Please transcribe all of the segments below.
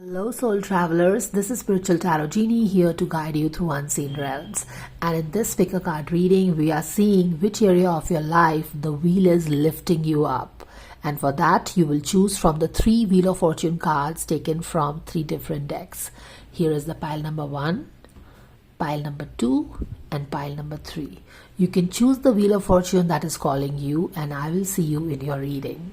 Hello soul travelers, this is Spiritual Tarot Genie here to guide you through unseen realms. And in this pick a card reading, we are seeing which area of your life the wheel is lifting you up. And for that, you will choose from the 3 Wheel of Fortune cards taken from 3 different decks. Here is the pile number 1, pile number 2 and pile number 3. You can choose the Wheel of Fortune that is calling you, and I will see you in your reading.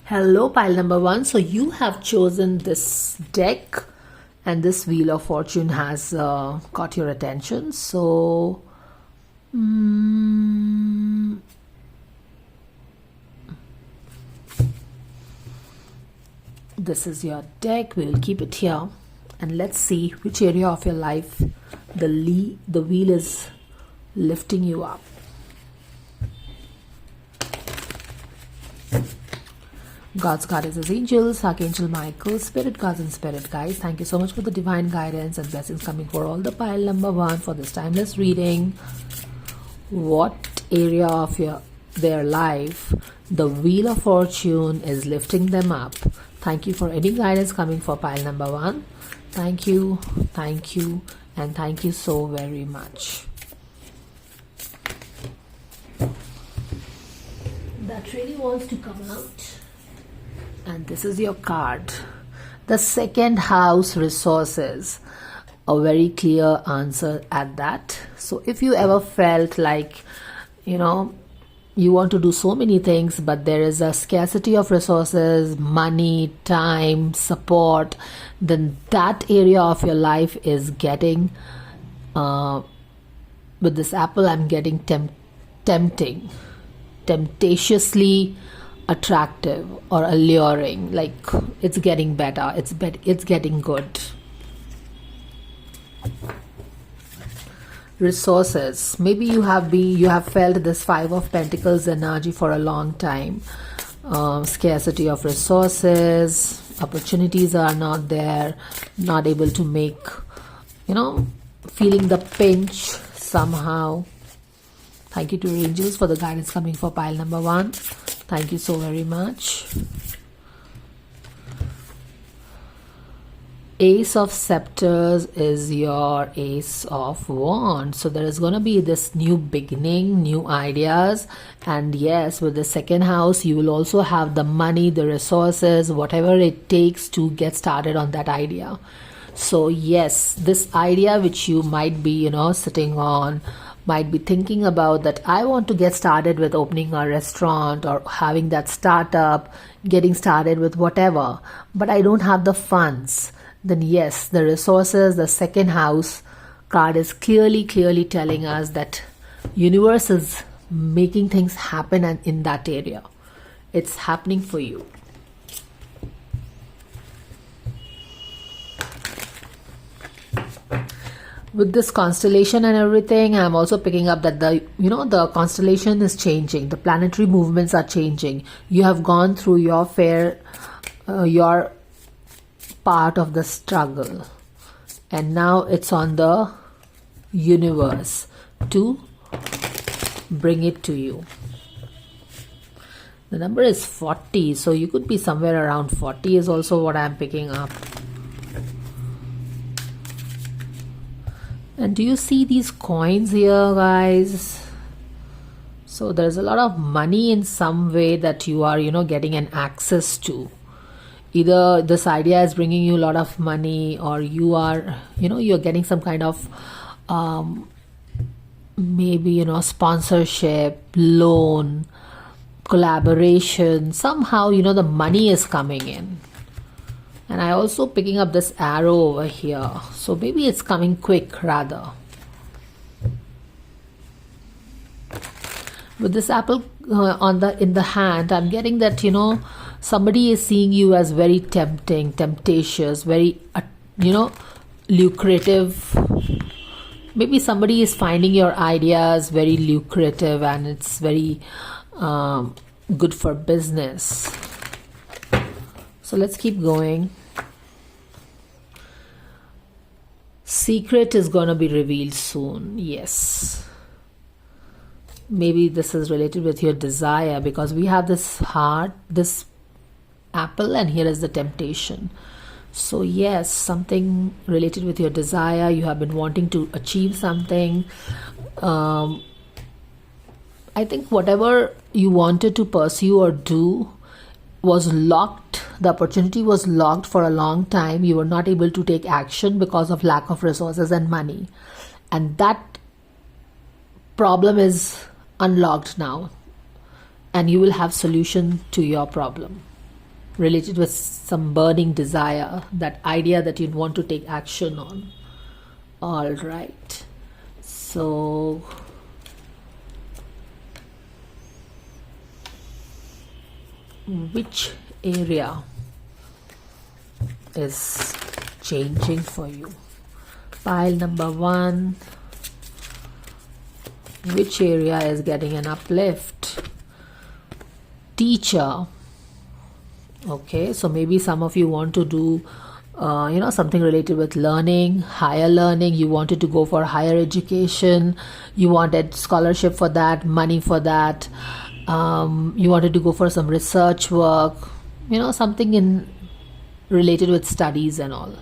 Hello pile number 1, so you have chosen this deck and this Wheel of Fortune has got your attention. So this is your deck. We will keep it here and let's see which area of your life the wheel is lifting you up. God's goddesses, angels, Archangel Michael, spirit guards and spirit guides, thank you so much for the divine guidance and blessings coming for all the pile number 1 for this timeless reading. What area of their life the Wheel of Fortune is lifting them up? Thank you for any guidance coming for pile number 1. Thank you, and thank you so very much. That really wants to come out. And this is your card. The second house, resources. A very clear answer at that. So if you ever felt like, you want to do so many things, but there is a scarcity of resources, money, time, support, then that area of your life is getting, with this apple, I'm getting temptatiously attractive or alluring, like it's getting better, it's getting good. Resources, maybe you have felt this 5 of Pentacles energy for a long time. Scarcity of resources, opportunities are not there, not able to make, feeling the pinch somehow. Thank you to angels for the guidance coming for pile number 1. Thank you so very much. Ace of Scepters is your Ace of Wands. So there is going to be this new beginning, new ideas. And yes, with the second house, you will also have the money, the resources, whatever it takes to get started on that idea. So yes, this idea which you might be, sitting on, might be thinking about, that I want to get started with opening a restaurant or having that startup, getting started with whatever, but I don't have the funds. Then yes, the resources, the second house card is clearly telling us that universe is making things happen and in that area. It's happening for you. With this constellation and everything, I'm also picking up that the constellation is changing. The planetary movements are changing. You have gone through your your part of the struggle. And now it's on the universe to bring it to you. The number is 40. So you could be somewhere around 40 is also what I'm picking up. And do you see these coins here, guys? So there's a lot of money in some way that you are, getting an access to. Either this idea is bringing you a lot of money, or you are, you're getting some kind of, maybe, sponsorship, loan, collaboration. Somehow, the money is coming in. And I also picking up this arrow over here. So maybe it's coming quick rather. With this apple in the hand, I'm getting that, somebody is seeing you as very tempting, temptatious, very, lucrative. Maybe somebody is finding your ideas very lucrative and it's very good for business. So let's keep going. Secret is going to be revealed soon. Yes. maybe this is related with your desire, because we have this heart, this apple, and here is the temptation. So yes, something related with your desire. You have been wanting to achieve something. I think whatever you wanted to pursue or do was locked. The opportunity was locked for a long time. You were not able to take action because of lack of resources and money. And that problem is unlocked now. And you will have solution to your problem related with some burning desire, that idea that you want to take action on. All right. So which area is changing for you? Pile number 1. Which area is getting an uplift? Teacher. Okay, so maybe some of you want to do something related with learning, higher learning. You wanted to go for higher education. You wanted scholarship for that, money for that. You wanted to go for some research work, something related with studies and all.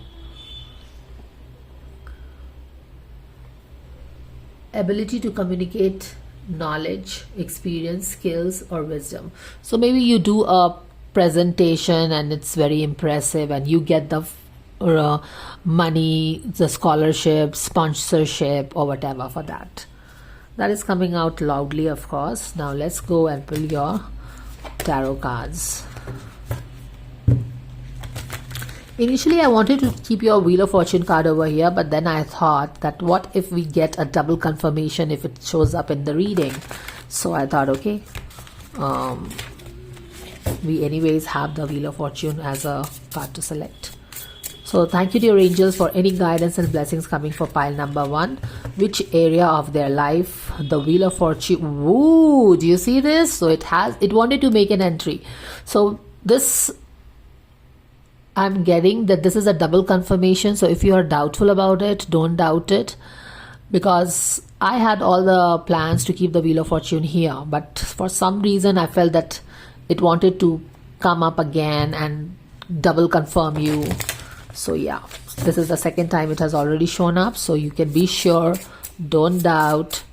Ability to communicate knowledge, experience, skills, or wisdom. So maybe you do a presentation and it's very impressive, and you get the money, the scholarship, sponsorship, or whatever for that. That is coming out loudly, of course. Now let's go and pull your tarot cards. Initially, I wanted to keep your Wheel of Fortune card over here, but then I thought that what if we get a double confirmation if it shows up in the reading? So I thought, okay, we anyways have the Wheel of Fortune as a card to select. So thank you, dear angels, for any guidance and blessings coming for pile number 1. Which area of their life the Wheel of Fortune? Woo! Do you see this? So it wanted to make an entry. So this, I'm getting that this is a double confirmation. So if you are doubtful about it, don't doubt it, because I had all the plans to keep the Wheel of Fortune here, but for some reason I felt that it wanted to come up again and double confirm you. So yeah, this is the second time it has already shown up, so you can be sure, don't doubt,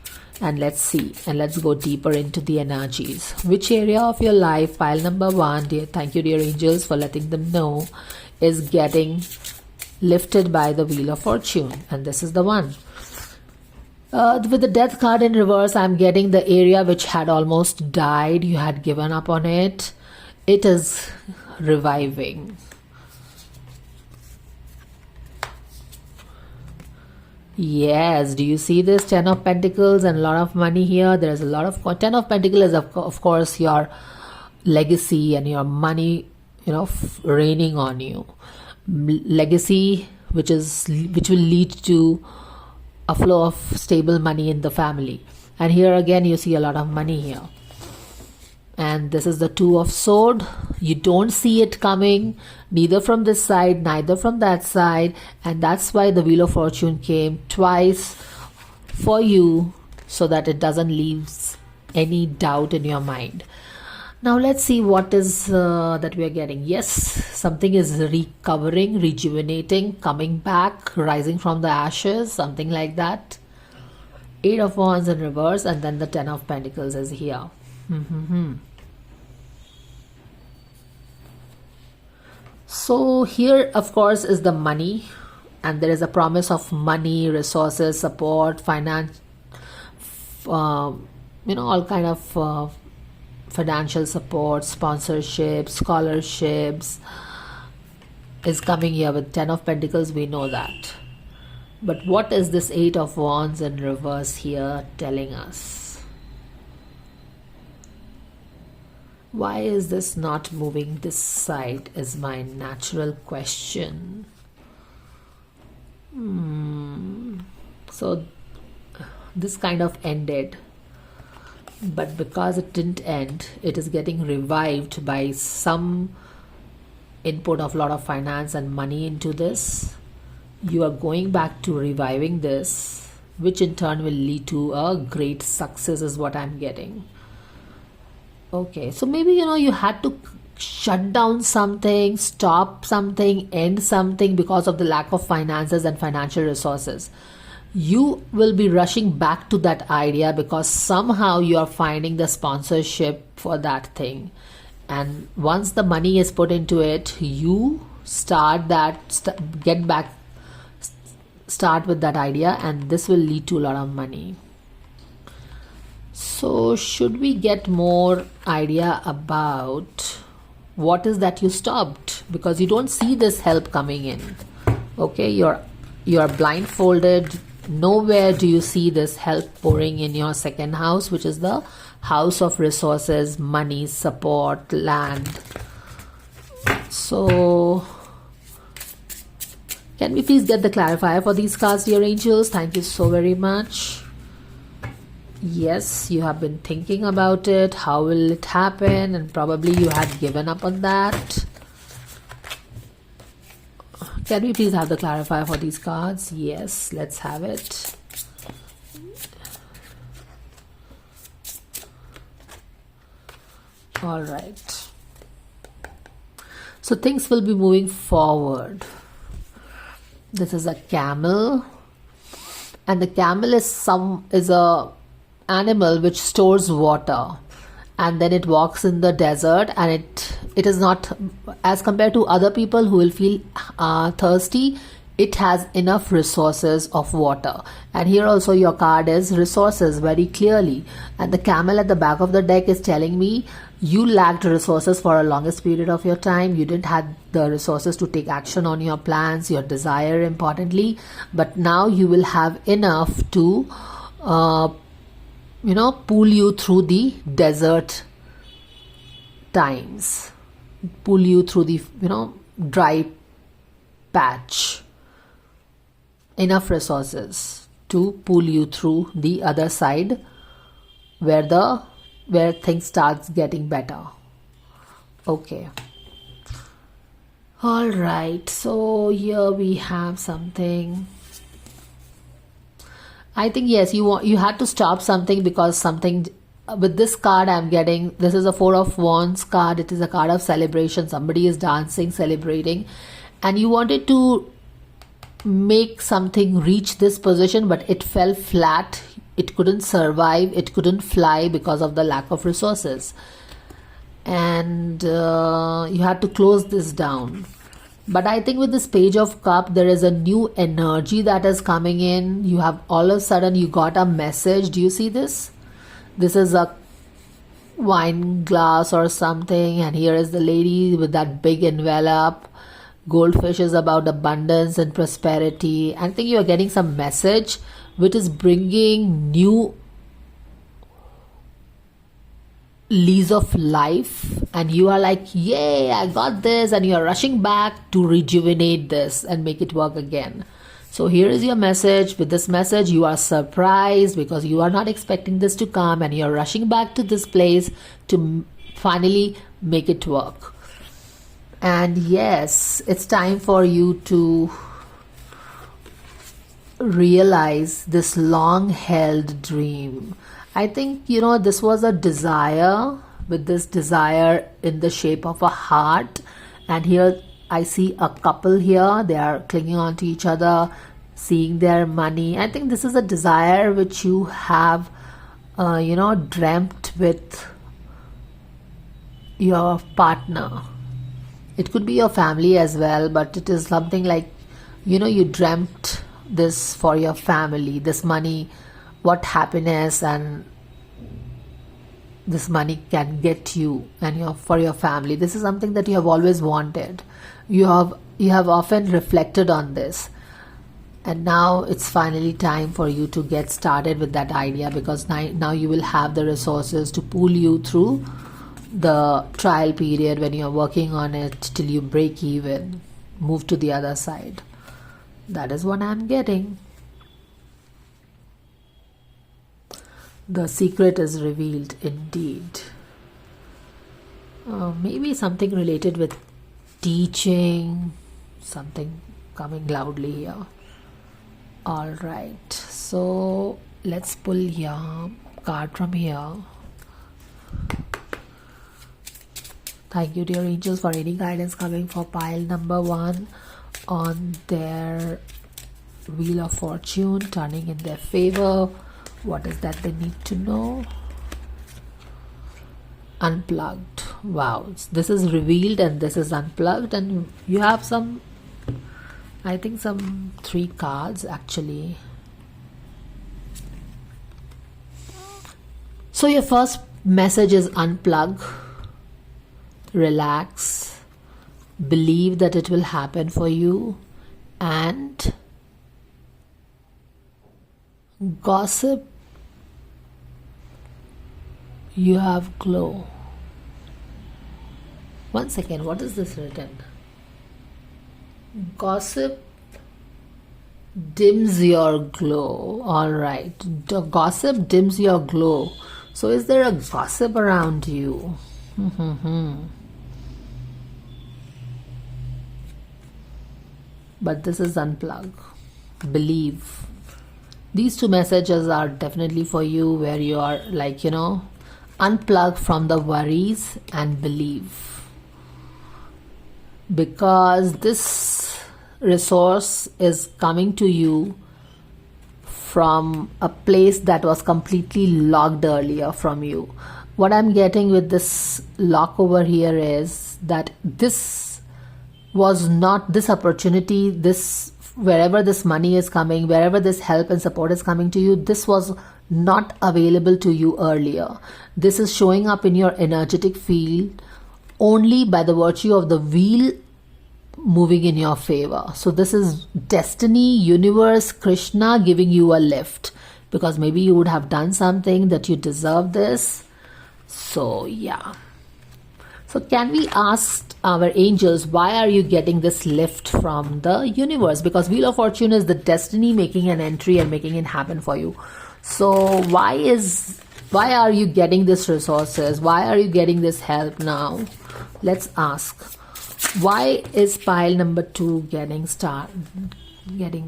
and let's see, and let's go deeper into the energies. Which area of your life, pile number 1, dear, thank you, dear angels, for letting them know, is getting lifted by the Wheel of Fortune? And this is the one. With the Death card in reverse, I'm getting the area which had almost died, you had given up on it. It is reviving. Yes, do you see this? 10 of Pentacles and a lot of money here. There's a lot of 10 of Pentacles is of course your legacy and your money, raining on you. Legacy which will lead to a flow of stable money in the family. And here again you see a lot of money here. And this is the 2 of Swords. You don't see it coming, neither from this side, neither from that side. And that's why the Wheel of Fortune came twice for you, so that it doesn't leave any doubt in your mind. Now let's see what is that we are getting. Yes, something is recovering, rejuvenating, coming back, rising from the ashes, something like that. 8 of Wands in reverse, and then the 10 of Pentacles is here. So here, of course, is the money, and there is a promise of money, resources, support, finance, all kind of financial support, sponsorship, scholarships is coming here with 10 of Pentacles. We know that. But what is this 8 of Wands in reverse here telling us? Why is this not moving this side is my natural question. So this kind of ended, but because it didn't end, it is getting revived by some input of a lot of finance and money into this. You are going back to reviving this. which in turn will lead to a great success is what I'm getting. Okay, so maybe you had to shut down something, stop something, end something because of the lack of finances and financial resources. You will be rushing back to that idea because somehow you are finding the sponsorship for that thing. And once the money is put into it, you start with that idea, and this will lead to a lot of money. So should we get more idea about what is that you stopped? Because you don't see this help coming in. Okay, you're blindfolded. Nowhere do you see this help pouring in your second house, which is the house of resources, money, support, land. So can we please get the clarifier for these cards, dear angels? Thank you so very much. Yes, you have been thinking about it. How will it happen? And probably you had given up on that. Can we please have the clarifier for these cards? Yes, let's have it. All right. So things will be moving forward. This is a camel, and the camel is a animal which stores water, and then it walks in the desert, and it is not, as compared to other people who will feel thirsty, it has enough resources of water. And here also your card is resources very clearly, and the camel at the back of the deck is telling me you lacked resources for a longest period of your time. You didn't have the resources to take action on your plans, your desire importantly, but now you will have enough to pull you through the desert times, pull you through the dry patch. Enough resources to pull you through the other side where things starts getting better. Okay, all right, so here we have something. I think yes, you had to stop something because something with this card I'm getting. This is a Four of Wands card. It is a card of celebration. Somebody is dancing, celebrating, and you wanted to make something reach this position, but it fell flat. It couldn't survive. It couldn't fly because of the lack of resources, and you had to close this down. But I think with this Page of Cup, there is a new energy that is coming in. You have all of a sudden you got a message. Do you see this? This is a wine glass or something, and here is the lady with that big envelope. Goldfish is about abundance and prosperity. I think you are getting some message which is bringing new lease of life, and you are like, yay, I got this, and you are rushing back to rejuvenate this and make it work again. So here is your message. With this message you are surprised because you are not expecting this to come, and you are rushing back to this place to finally make it work. And yes, it's time for you to realize this long held dream. I think this was a desire, with this desire in the shape of a heart, and here I see a couple here. They are clinging on to each other, seeing their money. I think this is a desire which you have dreamt with your partner. It could be your family as well, but it is something like you dreamt this for your family, this money, what happiness and this money can get you and for your family. This is something that you have always wanted. You have often reflected on this, and now it's finally time for you to get started with that idea, because now you will have the resources to pull you through the trial period when you're working on it till you break even, move to the other side. That is what I'm getting. The secret is revealed indeed. Maybe something related with teaching, something coming loudly here. All right. So let's pull your card from here. Thank you, dear angels, for any guidance coming for pile number 1 on their wheel of fortune, turning in their favor. What is that they need to know? Unplugged. Wow, this is revealed and this is unplugged, and you have some, I think some 3 cards actually. So your first message is unplug, relax, believe that it will happen for you, and gossip. You have glow. One second, what is this written? Gossip dims your glow. Alright, the gossip dims your glow. So is there a gossip around you? But this is unplug. Believe. These 2 messages are definitely for you, where you are like, unplug from the worries and believe, because this resource is coming to you from a place that was completely locked earlier from you. What I'm getting with this lock over here is that this was not, this opportunity, this, wherever this money is coming, wherever this help and support is coming to you, this was not available to you earlier. This is showing up in your energetic field only by the virtue of the wheel moving in your favor. So this is destiny, universe, Krishna giving you a lift, because maybe you would have done something that you deserve this. So yeah. So can we ask our angels, why are you getting this lift from the universe? Because Wheel of Fortune is the destiny making an entry and making it happen for you. So why are you getting these resources? Why are you getting this help now? Let's ask. Why is pile number 2 getting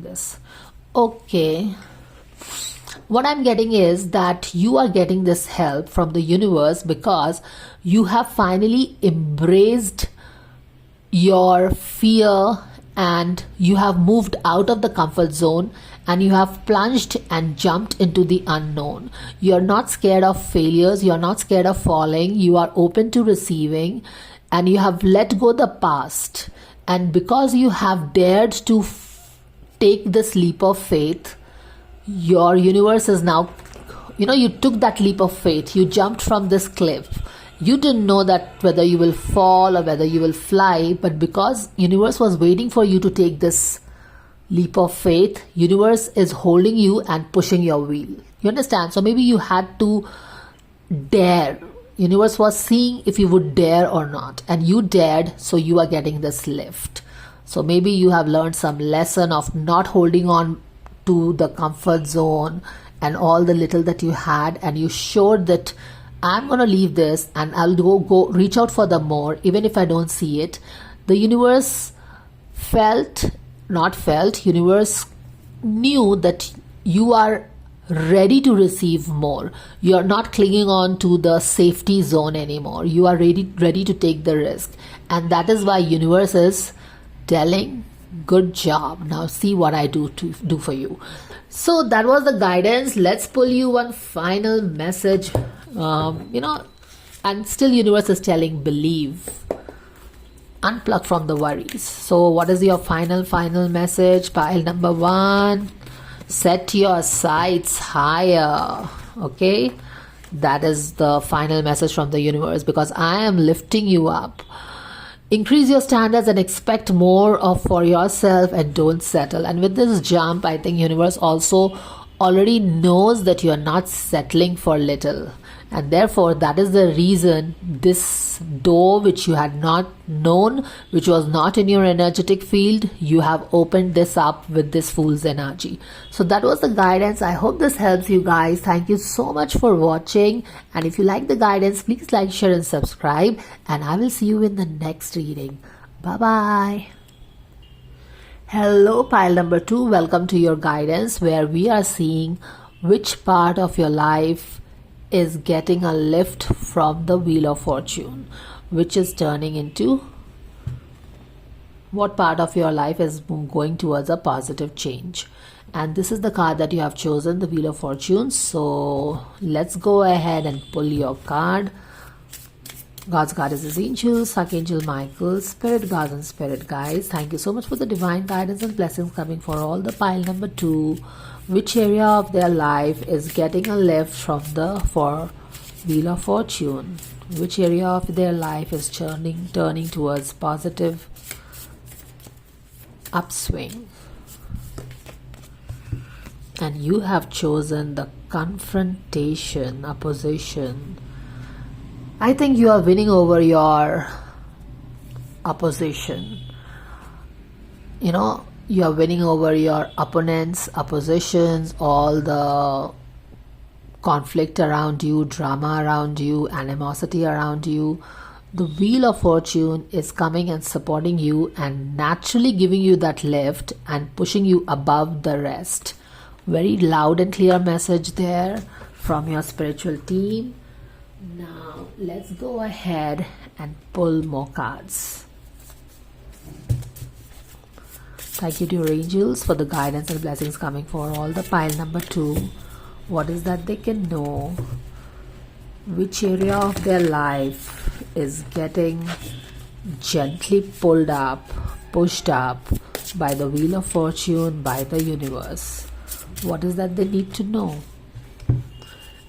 this? Okay. What I'm getting is that you are getting this help from the universe because you have finally embraced your fear and you have moved out of the comfort zone and you have plunged and jumped into the unknown. You're not scared of failures. You're not scared of falling. You are open to receiving and you have let go the past. And because you have dared to take this leap of faith, your universe is now, you took that leap of faith. You jumped from this cliff. You didn't know that whether you will fall or whether you will fly, but because universe was waiting for you to take this leap of faith, universe is holding you and pushing your wheel. You understand? So maybe you had to dare. Universe was seeing if you would dare or not, and you dared, so you are getting this lift. So maybe you have learned some lesson of not holding on to the comfort zone and all the little that you had, and you showed that I'm going to leave this and I'll go reach out for the more, even if I don't see it. The universe universe knew that you are ready to receive more. You are not clinging on to the safety zone anymore. You are ready to take the risk. And that is why universe is telling, good job. Now see what I do for you. So that was the guidance. Let's pull you one final message. And still universe is telling, believe. Unplug from the worries. So what is your final message? Pile number 1. Set your sights higher. Okay. That is the final message from the universe, because I am lifting you up. Increase your standards and expect more for yourself and don't settle. And with this jump, I think universe also already knows that you are not settling for little. And therefore, that is the reason this door which you had not known, which was not in your energetic field, you have opened this up with this Fool's energy. So that was the guidance. I hope this helps you guys. Thank you so much for watching. And if you like the guidance, please like, share and subscribe. And I will see you in the next reading. Bye-bye. Hello, pile number 2. Welcome to your guidance where we are seeing which part of your life is getting a lift from the Wheel of Fortune, which is turning into what part of your life is going towards a positive change. And this is the card that you have chosen, the Wheel of Fortune. So let's go ahead and pull your card. God's Goddess is Angels, Archangel Michael, Spirit Guards and Spirit Guides. Thank you so much for the divine guidance and blessings coming for all the pile number 2. Which area of their life is getting a lift from the Wheel of Fortune? Which area of their life is turning towards positive upswing? And you have chosen the confrontation, opposition. I think you are winning over your opposition. You are winning over your opponents, oppositions, all the conflict around you, drama around you, animosity around you. The Wheel of Fortune is coming and supporting you and naturally giving you that lift and pushing you above the rest. Very loud and clear message there from your spiritual team. Now let's go ahead and pull more cards. Thank you to your angels for the guidance and blessings coming for all the pile number 2. What is that they can know? Which area of their life is getting gently pulled up, pushed up by the Wheel of Fortune, by the universe? What is that they need to know?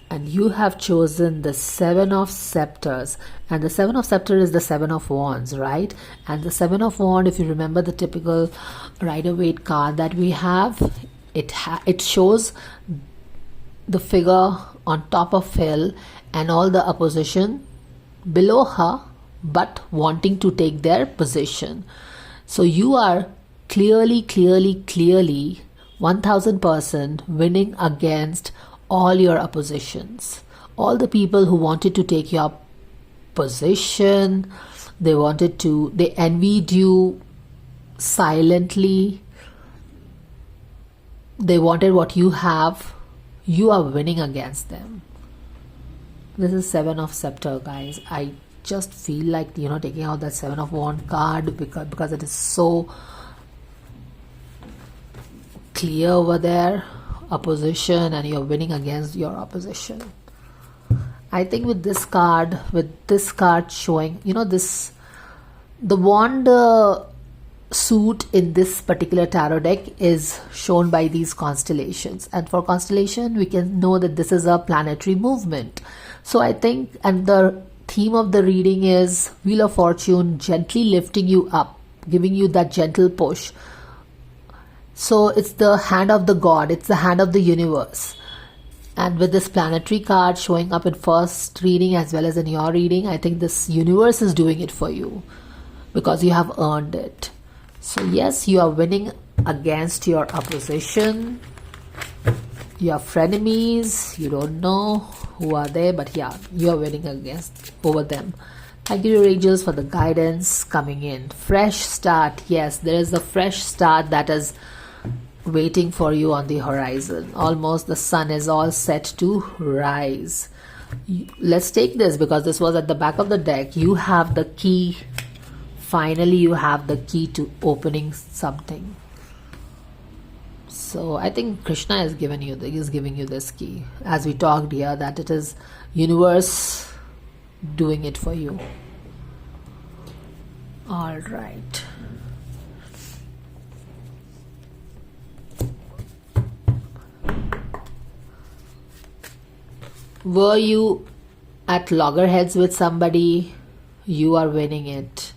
And you have chosen the 7 of Scepters. And the 7 of Scepters is the 7 of Wands, right? And the 7 of Wands, if you remember the typical Rider-Waite card that we have, it shows the figure on top of Phil and all the opposition below her, but wanting to take their position. So you are clearly 1000% winning against all your oppositions, all the people who wanted to take your position. They envied you silently. They wanted what you have. You are winning against them. This is 7 of Scepter, guys. I just feel like taking out that 7 of Wand card because it is so clear over there. Opposition, and you're winning against your opposition. I think with this card showing, the wand suit in this particular tarot deck is shown by these constellations, and for constellation we can know that this is a planetary movement. So I think, and the theme of the reading is Wheel of Fortune gently lifting you up, giving you that gentle push. So it's the hand of the god, it's the hand of the universe. And with this planetary card showing up in first reading as well as in your reading, I think this universe is doing it for you because you have earned it. So yes, you are winning against your opposition, your frenemies. You don't know who are they, but yeah, you are winning over them. Thank you, angels, for the guidance coming in. Fresh start. Yes, there is a fresh start that is waiting for you on the horizon. Almost the sun is all set to rise. Let's take this because this was at the back of the deck. You have the key. Finally, you have the key to opening something. So I think Krishna is giving you this key. As we talked here, that it is universe doing it for you. All right. Were you at loggerheads with somebody? You are winning it.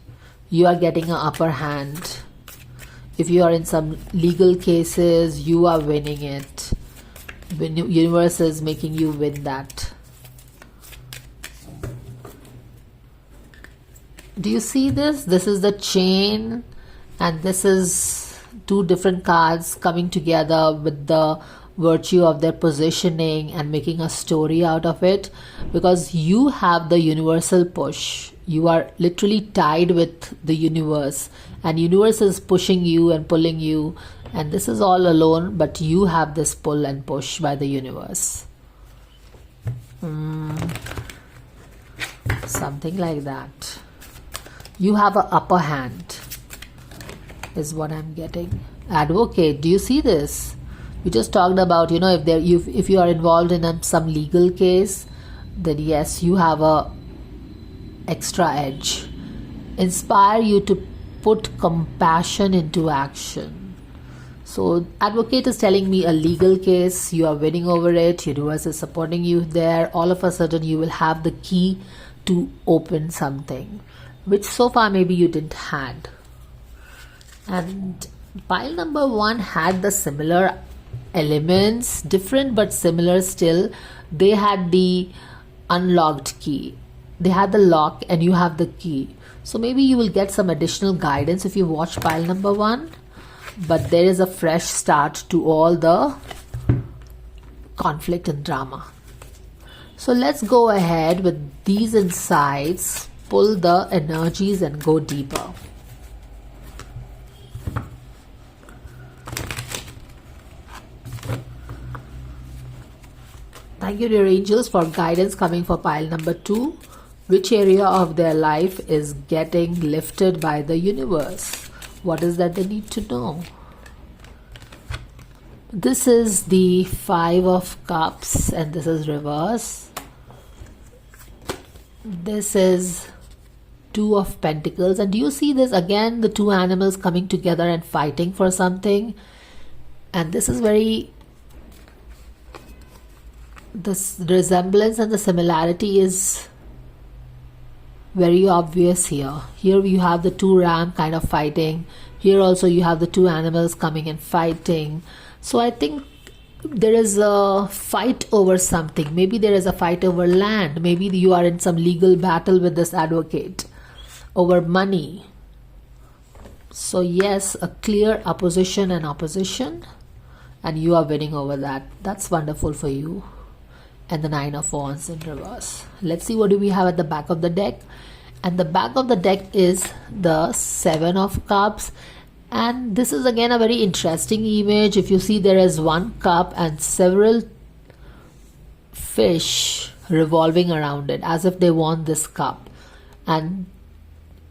You are getting an upper hand. If you are in some legal cases, you are winning it. The universe is making you win that. Do you see this? This is the chain, and this is 2 different cards coming together with the virtue of their positioning and making a story out of it, because you have the universal push. You are literally tied with the universe, and universe is pushing you and pulling you, and this is all alone, but you have this pull and push by the universe. Something like that. You have an upper hand is what I'm getting. Advocate, do you see this? We just talked about, if you are involved in some legal case, then yes, you have a extra edge. Inspire you to put compassion into action. So advocate is telling me a legal case, you are winning over it, universe is supporting you there. All of a sudden you will have the key to open something, which so far maybe you didn't had. And pile number 1 had the similar elements, different but similar still. They had the unlocked key. They had the lock and you have the key. So maybe you will get some additional guidance if you watch pile number 1. But there is a fresh start to all the conflict and drama. So let's go ahead with these insights, pull the energies and go deeper. Thank you, dear angels, for guidance coming for pile number 2. Which area of their life is getting lifted by the universe? What is that they need to know? This is the 5 of Cups and this is reverse. This is 2 of Pentacles. And do you see this again? The 2 animals coming together and fighting for something. And this is very... this resemblance and the similarity is very obvious here. Here you have the 2 ram kind of fighting. Here also you have the 2 animals coming and fighting. So I think there is a fight over something. Maybe there is a fight over land. Maybe you are in some legal battle with this advocate over money. So yes, a clear opposition and opposition, and you are winning over that. That's wonderful for you. And the 9 of Wands in reverse. Let's see what do we have at the back of the deck. And the back of the deck is the 7 of Cups. And this is again a very interesting image. If you see, there is 1 cup and several fish revolving around it as if they want this cup. And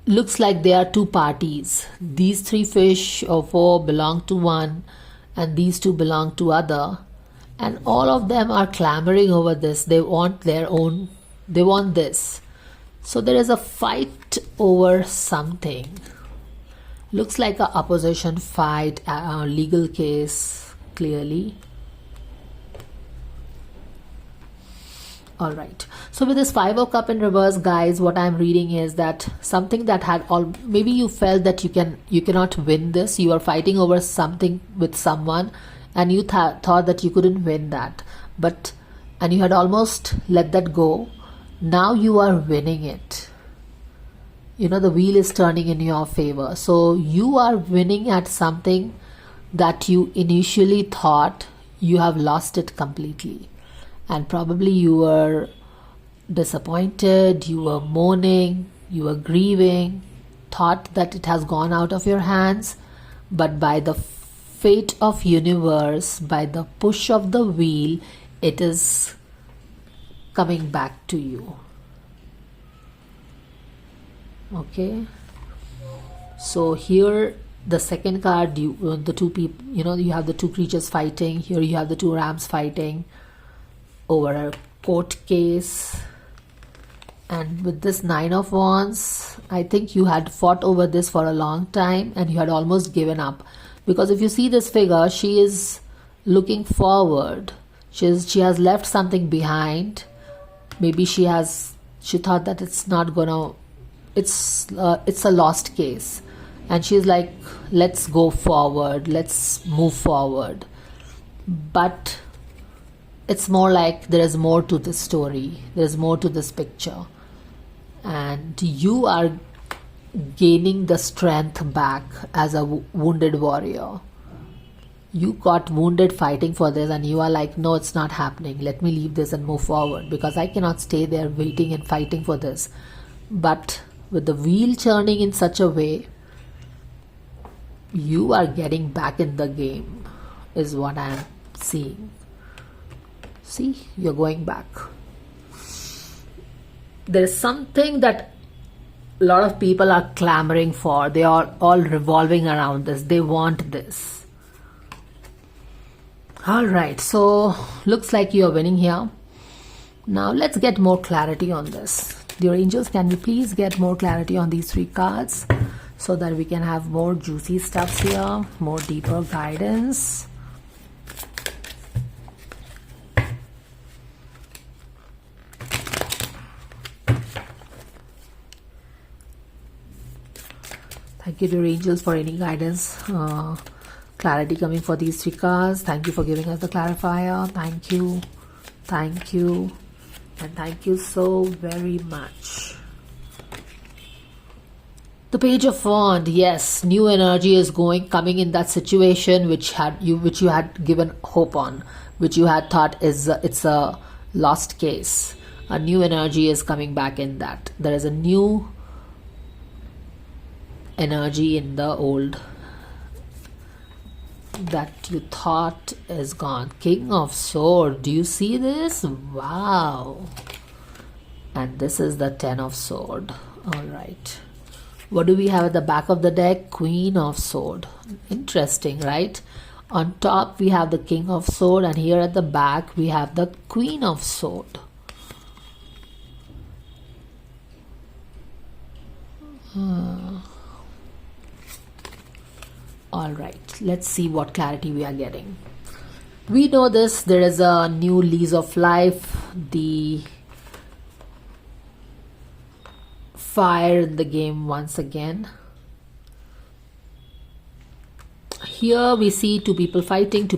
looks like there are 2 parties. These 3 fish or 4 belong to one and these 2 belong to other. And all of them are clamoring over this. They want their own, they want this. So there is a fight over something. Looks like a opposition fight, a legal case, clearly. Alright. So with this 5 of Cup in reverse, guys, what I'm reading is that something that had maybe you felt that you cannot win this. You are fighting over something with someone. And you thought that you couldn't win that, and you had almost let that go. Now you are winning it. The wheel is turning in your favor. So you are winning at something that you initially thought you have lost it completely. And probably you were disappointed, you were mourning, you were grieving, thought that it has gone out of your hands, but by the fate of universe, by the push of the wheel, it is coming back to you. Okay, so here the second card, the 2 people, you have the 2 creatures fighting. Here you have the 2 rams fighting over a court case. And with this 9 of Wands, I think you had fought over this for a long time and you had almost given up. Because if you see this figure, she is looking forward. She has left something behind. Maybe she thought that it's not gonna, it's a lost case. And she's like, let's go forward, let's move forward. But it's more like there is more to this story. There's more to this picture. And you are gaining the strength back as a wounded warrior. You got wounded fighting for this and you are like, no, it's not happening. Let me leave this and move forward because I cannot stay there waiting and fighting for this. but with the wheel turning in such a way, you are getting back in the game, is what I am seeing. See, you're going back. There's something that a lot of people are clamoring for. They are all revolving around this. They want this. All right, so looks like you're winning here. Now let's get more clarity on this. Dear angels, can we please get more clarity on these 3 cards so that we can have more juicy stuffs here, more deeper guidance. Thank you, dear angels, for any guidance, clarity coming for these 3 cards. Thank you for giving us the clarifier. Thank you, and thank you so very much. The Page of Wands, yes, new energy is coming in that situation which you had given hope on, which you had thought it's a lost case. A new energy is coming back in that. There is a new energy in the old that you thought is gone. King of Swords, do you see this? Wow. And this is the 10 of Swords. All right, what do we have at the back of the deck? Queen of Swords. Interesting, right? On top we have the King of Swords, and here at the back we have the Queen of Swords. All right, let's see what clarity we are getting. We know this, there is a new lease of life, the fire in the game once again. Here we see two people fighting.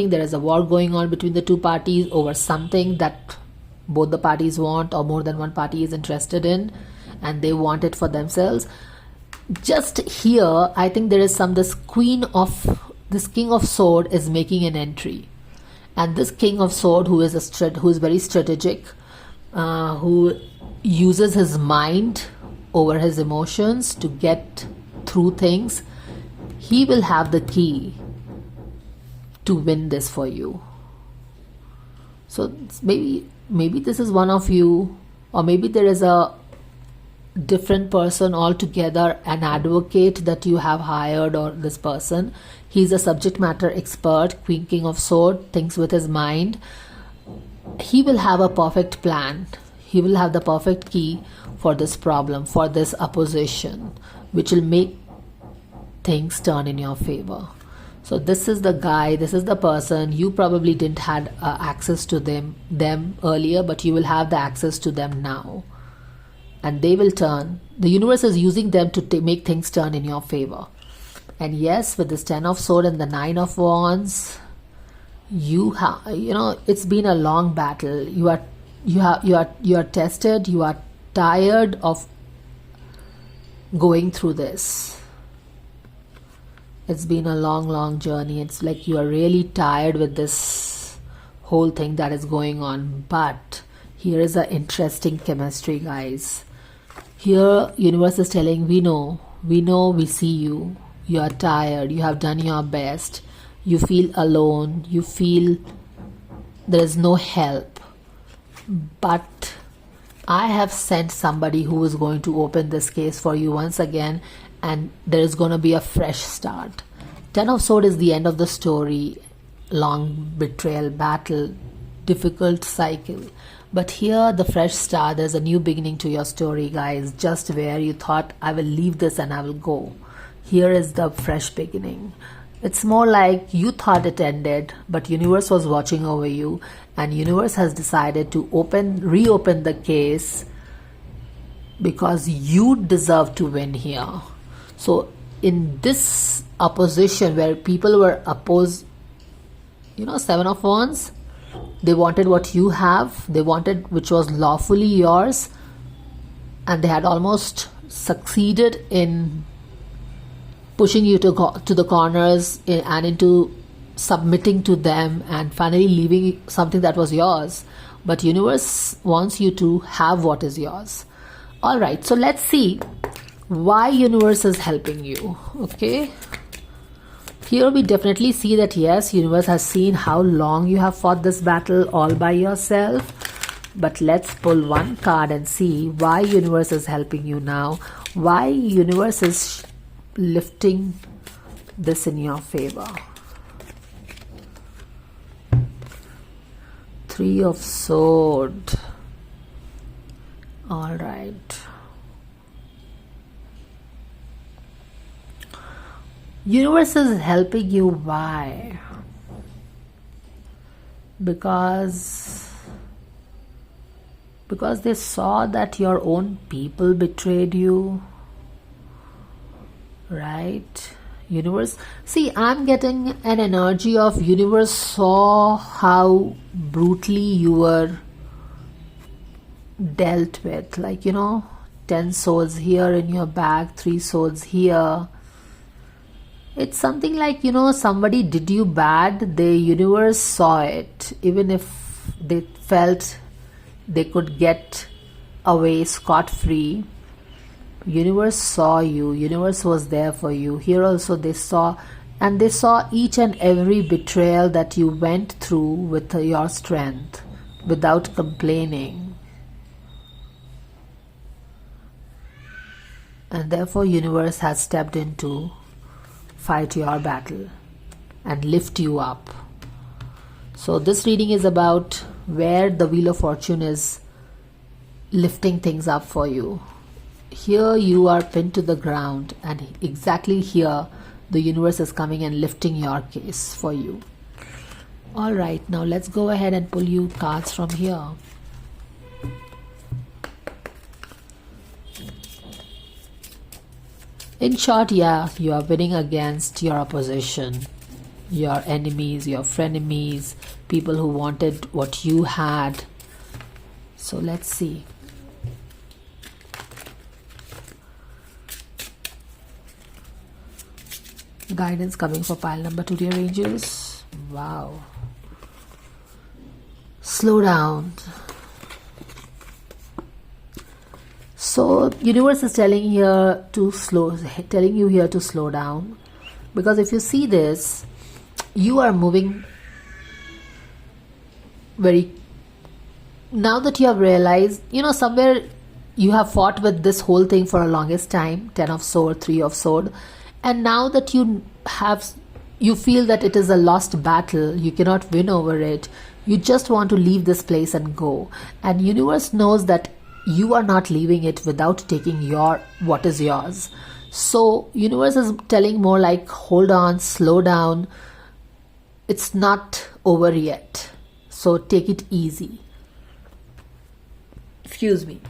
There is a war going on between the 2 parties over something that both the parties want, or more than one party is interested in, and they want it for themselves. Just here, I think there is this King of Swords is making an entry, and this King of Swords, who is very strategic, who uses his mind over his emotions to get through things, he will have the key to win this for you. So maybe this is one of you, or maybe there is a different person altogether, an advocate that you have hired, or this person, he's a subject matter expert, King of Swords, thinks with his mind. He will have a perfect plan. He will have the perfect key for this problem, for this opposition, which will make things turn in your favor. So this is the guy, this is the person. You probably didn't had access to them earlier, but you will have the access to them now. And they will turn. The universe is using them to make things turn in your favor. And yes, with this 10 of Swords and the 9 of Wands, it's been a long battle. You are tested. You are tired of going through this. It's been a long journey. It's like you are really tired with this whole thing that is going on. But here is an interesting chemistry, guys. Here, universe is telling, we know, we see you. You are tired. You have done your best. You feel alone. You feel there is no help. But I have sent somebody who is going to open this case for you once again, and there is going to be a fresh start. 10 of Swords is the end of the story. Long betrayal, battle, difficult cycle. But here, the fresh start, there's a new beginning to your story, guys. Just where you thought, I will leave this and I will go. Here is the fresh beginning. It's more like you thought it ended, but universe was watching over you, and universe has decided to reopen the case because you deserve to win here. So in this opposition where people were opposed, 7 of Wands, they wanted what you have, they wanted which was lawfully yours, and they had almost succeeded in pushing you to the corners and into submitting to them and finally leaving something that was yours. But universe wants you to have what is yours. All right, so let's see why universe is helping you. Okay, here we definitely see that yes, universe has seen how long you have fought this battle all by yourself. But let's pull one card and see why universe is helping you now. Why universe is lifting this in your favor. Three of Swords. All right. Universe is helping you. Why? Because they saw that your own people betrayed you, right? Universe, see, I'm getting an energy of universe saw how brutally you were dealt with, like 10 swords here in your bag, 3 swords here. It's something like somebody did you bad, the universe saw it, even if they felt they could get away scot-free. Universe saw you. Universe was there for you. Here also they saw, and they saw each and every betrayal that you went through with your strength without complaining. And therefore universe has stepped in to fight your battle and lift you up. So this reading is about where the Wheel of Fortune is lifting things up for you. Here you are pinned to the ground, and exactly here the universe is coming and lifting your case for you. Alright, now let's go ahead and pull you cards from here. In short, yeah, you are winning against your opposition, your enemies, your frenemies, people who wanted what you had. So let's see. Guidance coming for pile number 2, dear angels. Wow. Slow down. So universe is telling you here to slow down, because if you see this, you are moving very, now that you have realized, somewhere you have fought with this whole thing for a longest time, 10 of Swords, 3 of Swords, and now that you feel that it is a lost battle, you cannot win over it, you just want to leave this place and go. And universe knows that you are not leaving it without taking what is yours. So universe is telling more like, hold on, slow down, it's not over yet, so take it easy. Excuse me.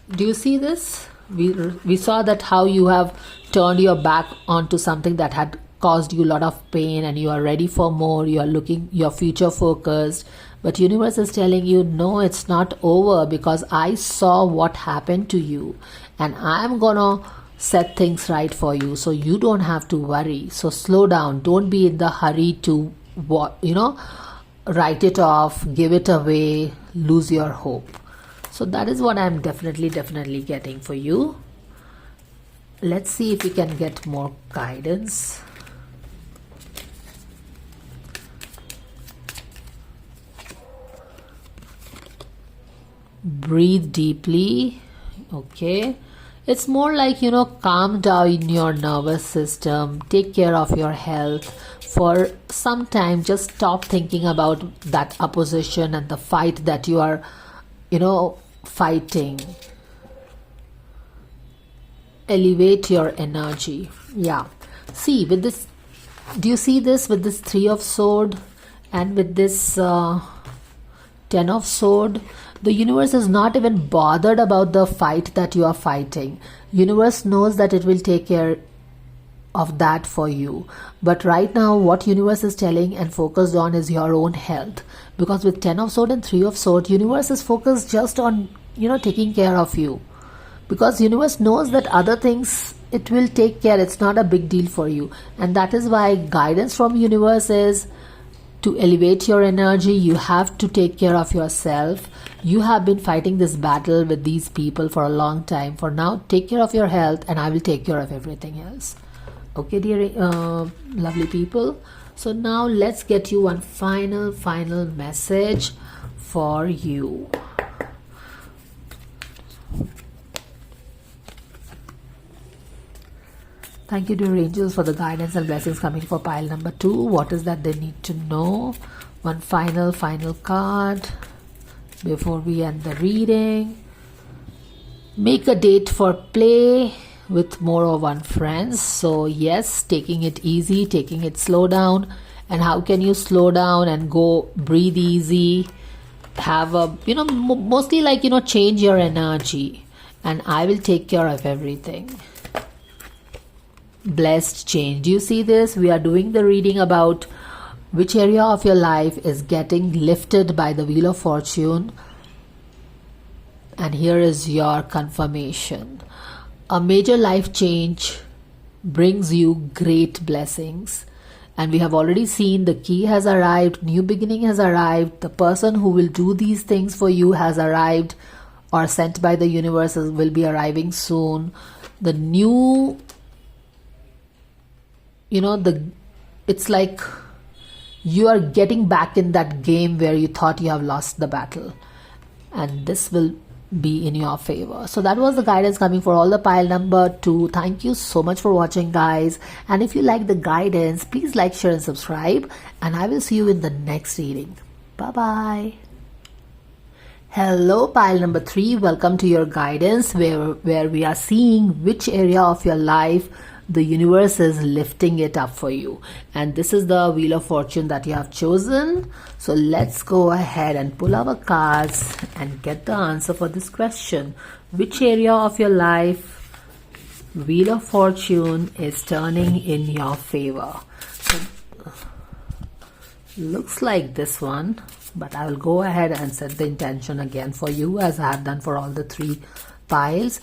Do you see this? We saw that how you have turned your back onto something that had caused you a lot of pain, and you are ready for more, you are looking, you're future focused. But universe is telling you, no, it's not over, because I saw what happened to you and I'm gonna set things right for you, so you don't have to worry. So slow down, don't be in the hurry to write it off, give it away, lose your hope. So that is what I'm definitely getting for you. Let's see if we can get more guidance. Breathe deeply. Okay, it's more like calm down your nervous system, take care of your health for some time. Just stop thinking about that opposition and the fight that you are fighting. Elevate your energy. Yeah, see, with this, do you see this, with this 3 of Swords and with this 10 of Swords? The universe is not even bothered about the fight that you are fighting. Universe knows that it will take care of that for you. But right now what universe is telling and focused on is your own health. Because with 10 of Swords and 3 of Swords, universe is focused just on taking care of you. Because universe knows that other things it will take care, it's not a big deal for you. And that is why guidance from universe is To elevate your energy, you have to take care of yourself. You have been fighting this battle with these people for a long time. For now, take care of your health and I will take care of everything else. Okay, dear lovely people. So now let's get you one final message for you. Thank you, dear angels, for the guidance and blessings coming for pile number 2. What is that they need to know? One final card before we end the reading. Make a date for play with more or one friends. So yes, taking it easy, taking it slow down. And how can you slow down and go breathe easy? Have a, mostly like, change your energy. And I will take care of everything. Blessed change. Do you see this? We are doing the reading about which area of your life is getting lifted by the Wheel of Fortune. And here is your confirmation. A major life change brings you great blessings. And we have already seen the key has arrived, new beginning has arrived, the person who will do these things for you has arrived or sent by the universe will be arriving soon. The new, it's like you are getting back in that game where you thought you have lost the battle. And this will be in your favor. So that was the guidance coming for all the pile number 2. Thank you so much for watching, guys. And if you like the guidance, please like, share and subscribe. And I will see you in the next reading. Bye-bye. Hello, pile number 3. Welcome to your guidance where we are seeing which area of your life the universe is lifting it up for you. And this is the Wheel of Fortune that you have chosen. So let's go ahead and pull our cards and get the answer for this question. Which area of your life Wheel of Fortune is turning in your favor? So, looks like this one, but I will go ahead and set the intention again for you as I have done for all the 3 piles.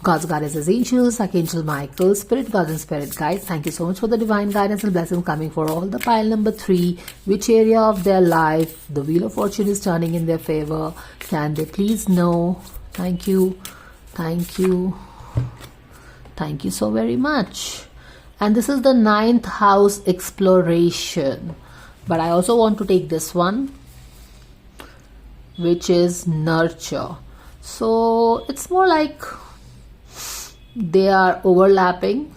God's goddesses, angels, Archangel Michael, spirit guardians and spirit guides, thank you so much for the divine guidance and blessing coming for all the pile number 3. Which area of their life the Wheel of Fortune is turning in their favor? Can they please know? Thank you. Thank you. Thank you so very much. And this is the 9th house exploration. But I also want to take this one, which is nurture. So it's more like they are overlapping,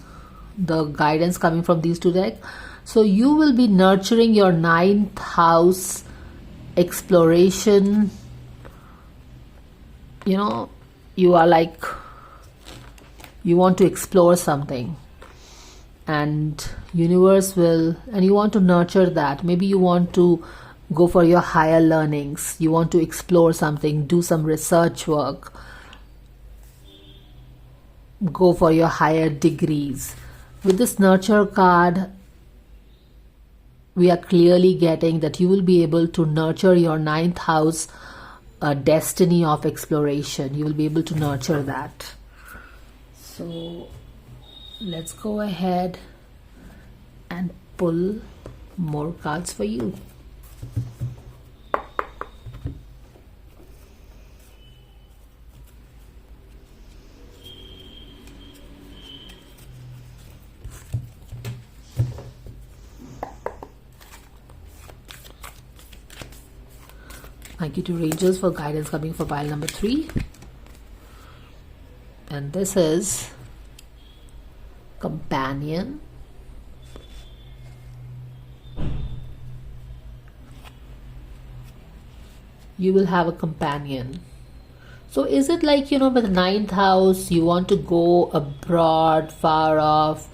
the guidance coming from these 2 decks. So you will be nurturing your 9th house exploration. You are like, you want to explore something and universe will, and you want to nurture that. Maybe you want to go for your higher learnings. You want to explore something, do some research work, go for your higher degrees. With this nurture card, we are clearly getting that you will be able to nurture your 9th house destiny of exploration. You will be able to nurture that. So let's go ahead and pull more cards for you. Thank you to angels for guidance coming for pile number 3. And this is companion. You will have a companion. So is it like, with the 9th house, you want to go abroad, far off,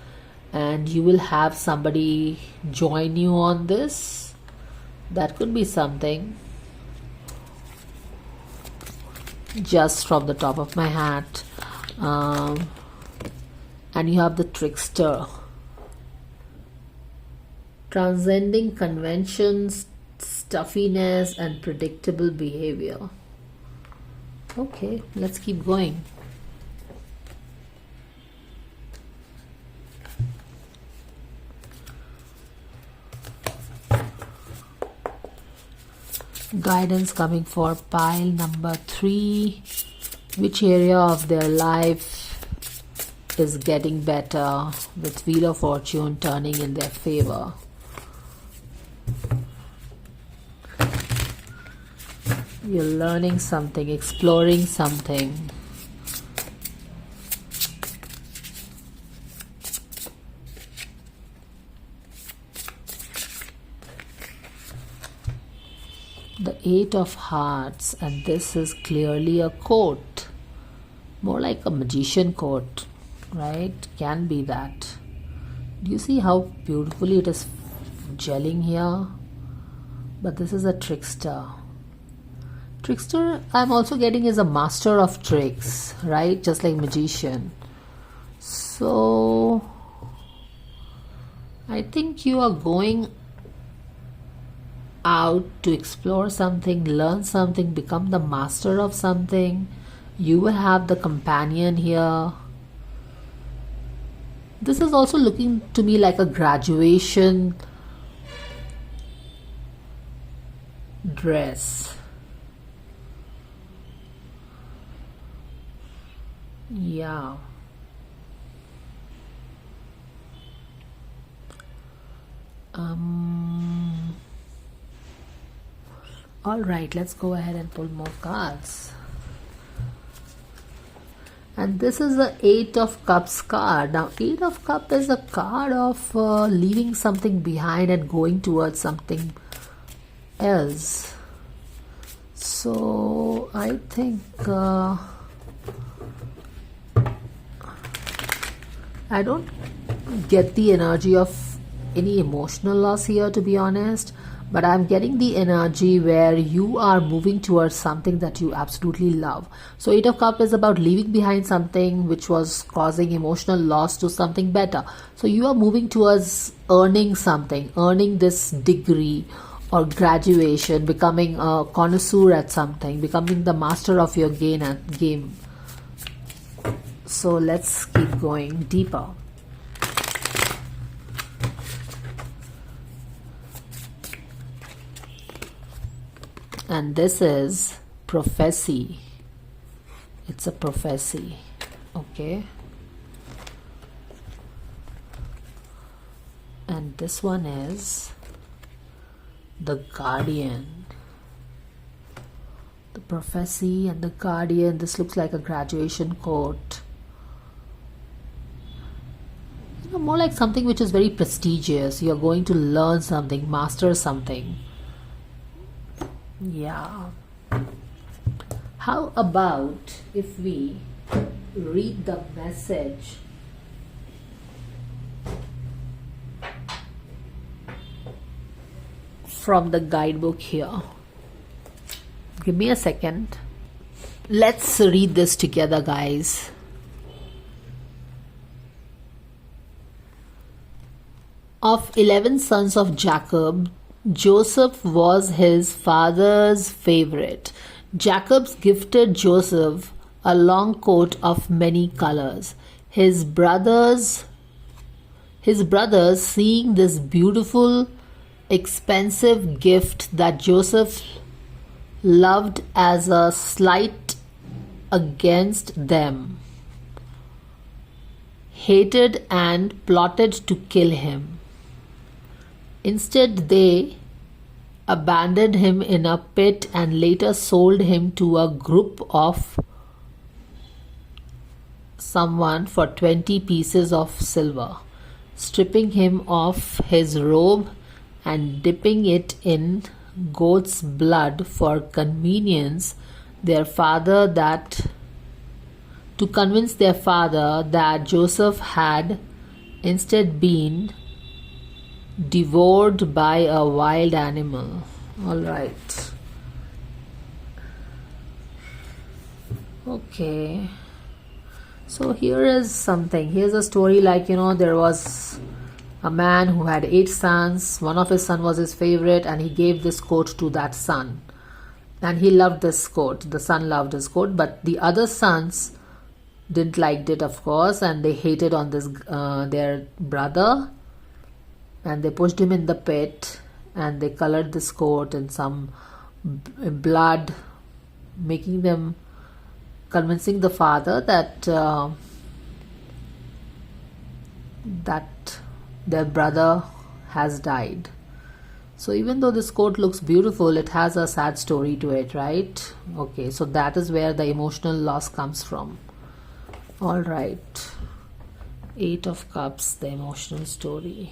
and you will have somebody join you on this? That could be something. Just from the top of my hat. And you have the trickster. Transcending conventions, stuffiness and predictable behavior. Okay, let's keep going. Guidance coming for pile number 3. Which area of their life is getting better with Wheel of Fortune turning in their favor? You're learning something, exploring something. The 8 of Hearts, and this is clearly a quote, more like a magician quote, right? Can be that. Do you see how beautifully it is gelling here? But this is a trickster. Trickster, I'm also getting, is a master of tricks, right? Just like magician. So I think you are going out to explore something, learn something, become the master of something. You will have the companion here. This is also looking to me like a graduation dress. Yeah. All right, let's go ahead and pull more cards. And this is the 8 of Cups card. Now, 8 of Cups is a card of leaving something behind and going towards something else. So, I think I don't get the energy of any emotional loss here, to be honest. But I'm getting the energy where you are moving towards something that you absolutely love. So 8 of Cups is about leaving behind something which was causing emotional loss to something better. So you are moving towards earning something, earning this degree or graduation, becoming a connoisseur at something, becoming the master of your game. So let's keep going deeper. And this is prophecy. It's a prophecy. Okay. And this one is the Guardian. The prophecy and the Guardian. This looks like a graduation quote. You know, more like something which is very prestigious. You're going to learn something, master something. Yeah. How about if we read the message from the guidebook here? Give me a second. Let's read this together, guys. Of 11 sons of Jacob, Joseph was his father's favorite. Jacob gifted Joseph a long coat of many colors. His brothers, seeing this beautiful, expensive gift that Joseph loved as a slight against them, hated and plotted to kill him. Instead, they abandoned him in a pit and later sold him to a group of someone for 20 pieces of silver, stripping him of his robe and dipping it in goat's blood for convenience. To convince their father that Joseph had instead been devoured by a wild animal. All right. Okay. So here is something. Here's a story like, there was a man who had 8 sons. One of his sons was his favorite and he gave this coat to that son. And he loved this coat. The son loved his coat, but the other sons didn't like it, of course, and they hated on this their brother. And they pushed him in the pit and they colored this coat in some blood, convincing the father that their brother has died. So even though this quote looks beautiful, it has a sad story to it, right? Okay, so that is where the emotional loss comes from. All right. 8 of Cups, the emotional story.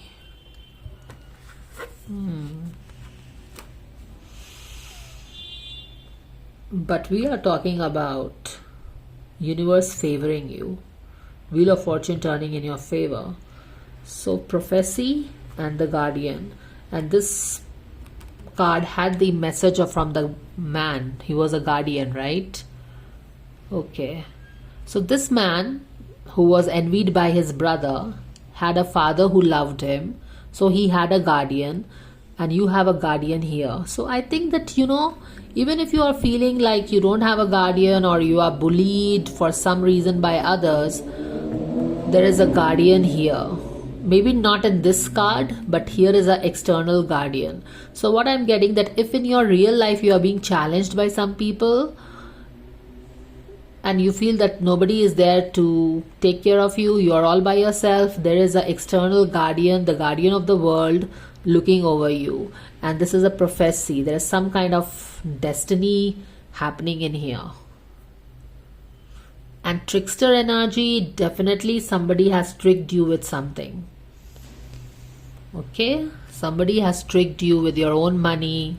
But we are talking about universe favoring you, Wheel of Fortune turning in your favor. So prophecy and the Guardian. And this card had the message from the man. He was a guardian, right? Okay. So this man, who was envied by his brother, had a father who loved him. So he had a guardian, and you have a guardian here. So I think that, even if you are feeling like you don't have a guardian or you are bullied for some reason by others, there is a guardian here. Maybe not in this card, but here is an external guardian. So what I'm getting, that if in your real life you are being challenged by some people and you feel that nobody is there to take care of you, you are all by yourself, there is an external guardian, the guardian of the world, looking over you. And this is a prophecy. There is some kind of destiny happening in here. And trickster energy, definitely somebody has tricked you with something. Okay, somebody has tricked you with your own money,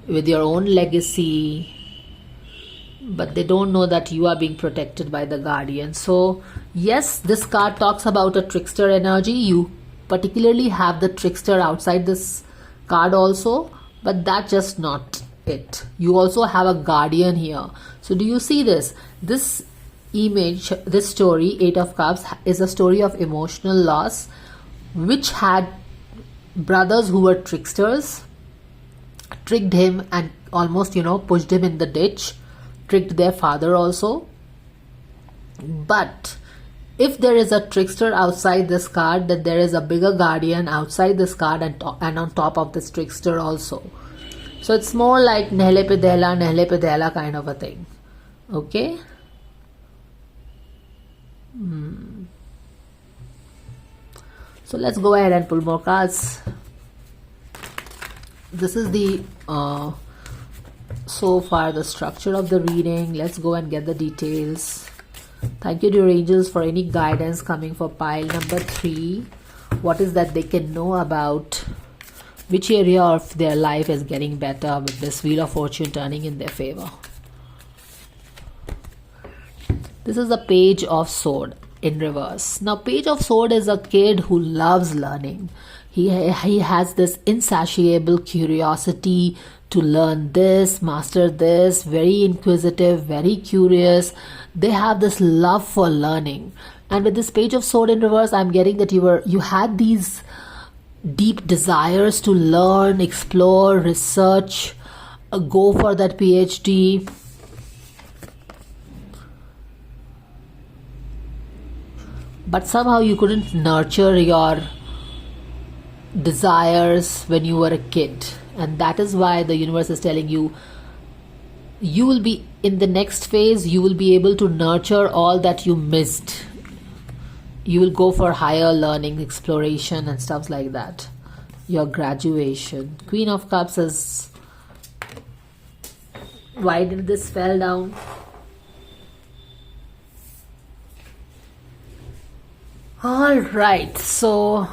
with your own legacy, but they don't know that you are being protected by the guardian. So yes, this card talks about a trickster energy. You particularly have the trickster outside this card also, but that's just not it. You also have a guardian here. So do you see this? This image, this story, 8 of Cups, is a story of emotional loss, which had brothers who were tricksters, tricked him and almost, pushed him in the ditch, tricked their father also. But if there is a trickster outside this card, then there is a bigger guardian outside this card and on top of this trickster also. So it's more like nehle pe dehla kind of a thing. Okay. So let's go ahead and pull more cards. This is the so far the structure of the reading. Let's go and get the details. Thank you, dear angels, for any guidance coming for pile number 3. What is that they can know about? Which area of their life is getting better with this Wheel of Fortune turning in their favor? This is the Page of Sword in reverse. Now, Page of Sword is a kid who loves learning. He has this insatiable curiosity to learn this, master this, very inquisitive, very curious. They have this love for learning. And with this Page of Sword in reverse, I'm getting that you had these deep desires to learn, explore, research, go for that PhD. But somehow you couldn't nurture your desires when you were a kid. And that is why the universe is telling you, you will be in the next phase, you will be able to nurture all that you missed. You will go for higher learning, exploration and stuff like that. Your graduation. Queen of Cups is... Why did this fall down? Alright, so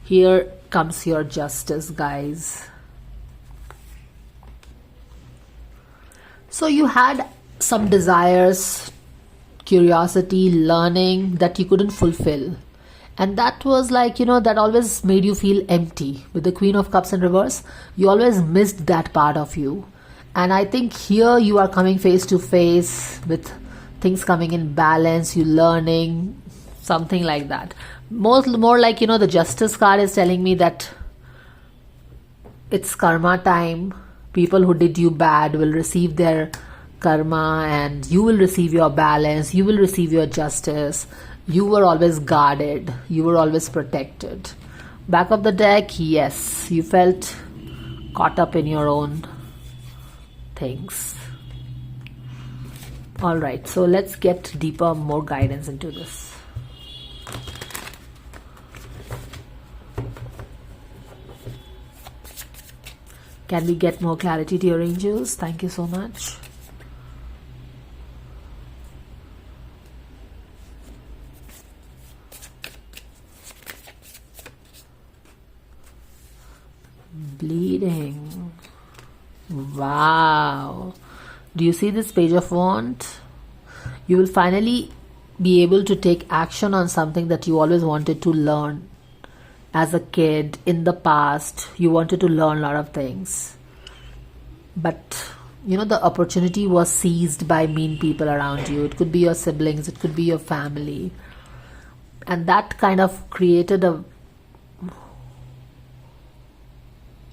here comes your justice, guys. So you had some desires, curiosity, learning that you couldn't fulfill. And that was like, that always made you feel empty. With the Queen of Cups in reverse, you always missed that part of you. And I think here you are coming face to face with things coming in balance, you learning, something like that. More like, the Justice card is telling me that it's karma time. People who did you bad will receive their karma and you will receive your balance, you will receive your justice. You were always guarded, you were always protected. Back of the deck, yes, you felt caught up in your own things. Alright, so let's get deeper, more guidance into this. Can we get more clarity to your angels? Thank you so much. Bleeding. Wow. Do you see this Page of Wands? You will finally be able to take action on something that you always wanted to learn. As a kid, in the past, you wanted to learn a lot of things. But, you know, the opportunity was seized by mean people around you. It could be your siblings, it could be your family. And that kind of created a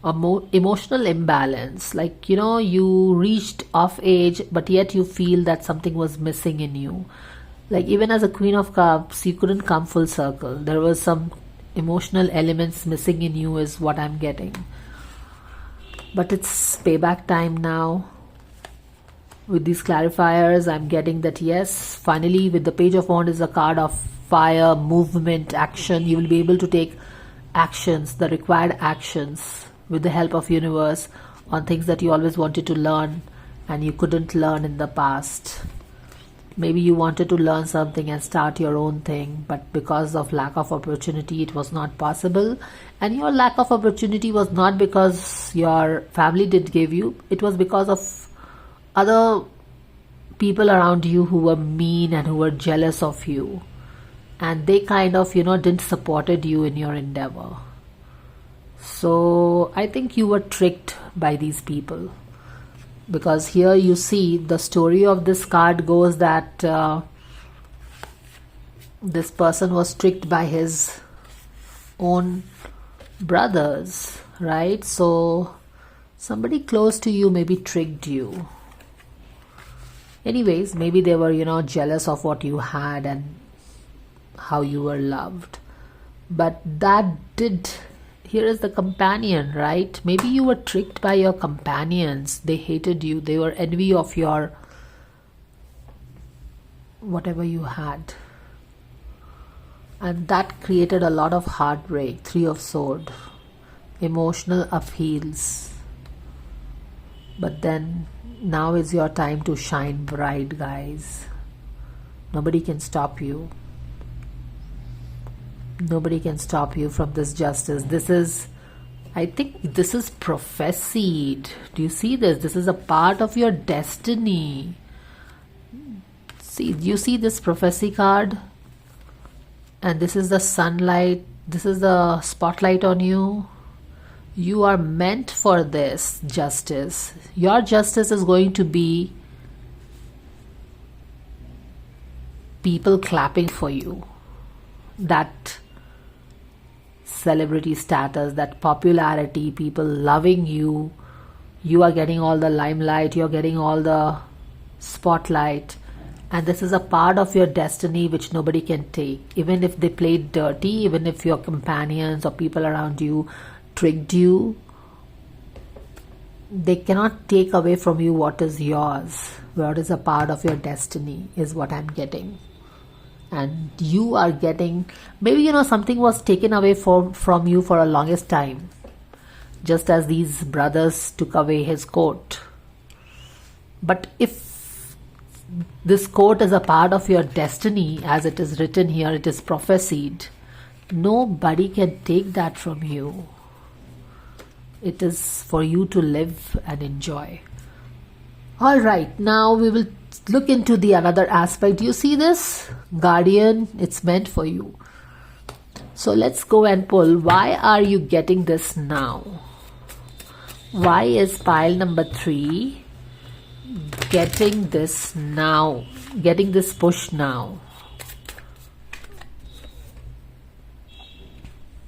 emotional imbalance. Like, you know, you reached off age, but yet you feel that something was missing in you. Like, even as a Queen of Cups, you couldn't come full circle. There was some emotional elements missing in you is what I'm getting. But it's payback time now. With these clarifiers, I'm getting that yes, finally with the Page of Wands is a card of fire, movement, action. You will be able to take actions, the required actions, with the help of universe on things that you always wanted to learn and you couldn't learn in the past. Maybe you wanted to learn something and start your own thing, but because of lack of opportunity, it was not possible. And your lack of opportunity was not because your family did give you, it was because of other people around you who were mean and who were jealous of you. And they kind of, you know, didn't supported you in your endeavor. So I think you were tricked by these people. Because here you see the story of this card goes that this person was tricked by his own brothers, right? So somebody close to you maybe tricked you. Anyways, maybe they were, you know, jealous of what you had and how you were loved. But that did... Here is the companion, right? Maybe you were tricked by your companions. They hated you. They were envy of your whatever you had. And that created a lot of heartbreak. Three of Swords. Emotional upheavals. But then now is your time to shine bright, guys. Nobody can stop you. Nobody can stop you from this justice. This is, I think this is prophesied. Do you see this? This is a part of your destiny. See, you see this prophecy card? And this is the sunlight. This is the spotlight on you. You are meant for this justice. Your justice is going to be people clapping for you. That celebrity status, that popularity, people loving you. You are getting all the limelight, you're getting all the spotlight, and this is a part of your destiny which nobody can take. Even if they played dirty, even if your companions or people around you tricked you, they cannot take away from you what is yours, what is a part of your destiny, is what I'm getting. And you are getting, maybe, you know, something was taken away from you for a longest time, just as these brothers took away his coat. But if this coat is a part of your destiny, as it is written here, it is prophesied, nobody can take that from you. It is for you to live and enjoy. All right, now we will look into the another aspect. You see this? Guardian, it's meant for you. So let's go and pull. Why are you getting this now? Why is pile number 3 getting this now? Getting this push now?